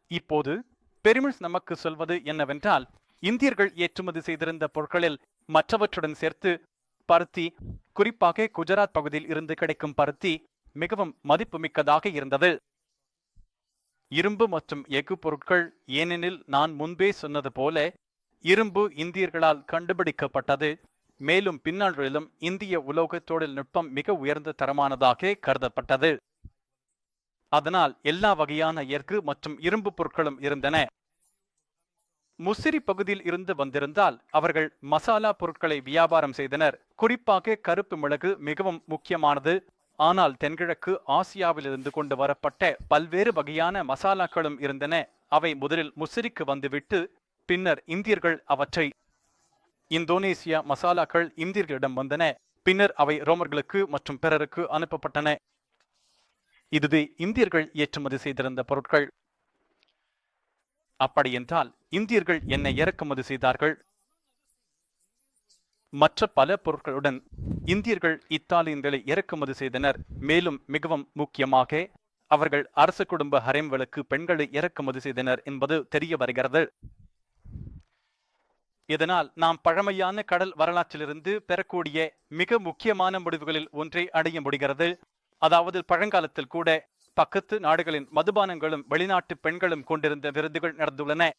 இப்போது பெருமிழ்ஸ் நமக்கு சொல்வது என்னவென்றால், இந்தியர்கள் ஏற்றுமதி செய்திருந்த பொருட்களில் மற்றவற்றுடன் சேர்த்து பருத்தி, குறிப்பாக குஜராத் பகுதியில் இருந்து கிடைக்கும் பருத்தி மிகவும் மதிப்புமிக்கதாக இருந்தது. இரும்பு மற்றும் எஃகு பொருட்கள், ஏனெனில் நான் முன்பே சொன்னது போல இரும்பு இந்தியர்களால் கண்டுபிடிக்கப்பட்டது. மேலும் பின்னாளிலும் இந்திய உலோக தொழில்நுட்பம் மிக உயர்ந்த தரமானதாக கருதப்பட்டது. அதனால் எல்லா வகையான எஃகு மற்றும் இரும்பு பொருட்களும் இருந்தன. முசிறி பகுதியில் இருந்து வந்திருந்தால் அவர்கள் மசாலா பொருட்களை வியாபாரம் செய்தனர். குறிப்பாக கருப்பு மிளகு மிகவும் முக்கியமானது. ஆனால் தென்கிழக்கு ஆசியாவிலிருந்து கொண்டு வரப்பட்ட பல்வேறு வகையான மசாலாக்களும் இருந்தன. அவை முதலில் முசிறிக்கு வந்துவிட்டு பின்னர் இந்தியர்கள் அவற்றை இந்தோனேசியா மசாலாக்கள் இந்தியர்களிடம் வந்தன. பின்னர் அவை ரோமர்களுக்கு மற்றும் பிறருக்கு அனுப்பப்பட்டன. இதுவே இந்தியர்கள் ஏற்றுமதி செய்திருந்த பொருட்கள். அப்படியென்றால் இந்தியர்கள் என்ன இறக்குமதி செய்தார்கள்? மற்ற பல பொருட்களுடன் இந்தியர்கள் இத்தாலியன்களை இறக்குமதி செய்தனர். மேலும் மிகவும் முக்கியமாக அவர்கள் அரச குடும்ப ஹரேம்களுக்கு பெண்களை இறக்குமதி செய்தனர் என்பது தெரிய வருகிறது. இதனால் நாம் பழமையான கடல் வரலாற்றிலிருந்து பெறக்கூடிய மிக முக்கியமான முடிவுகளில் ஒன்றை அடைய முடிகிறது. அதாவது பழங்காலத்தில் கூட பக்கத்து நாடுகளின் மதுபானங்களும் வெளிநாட்டு பெண்களும் கொண்டிருந்த விருதுகள் நடந்துள்ளன.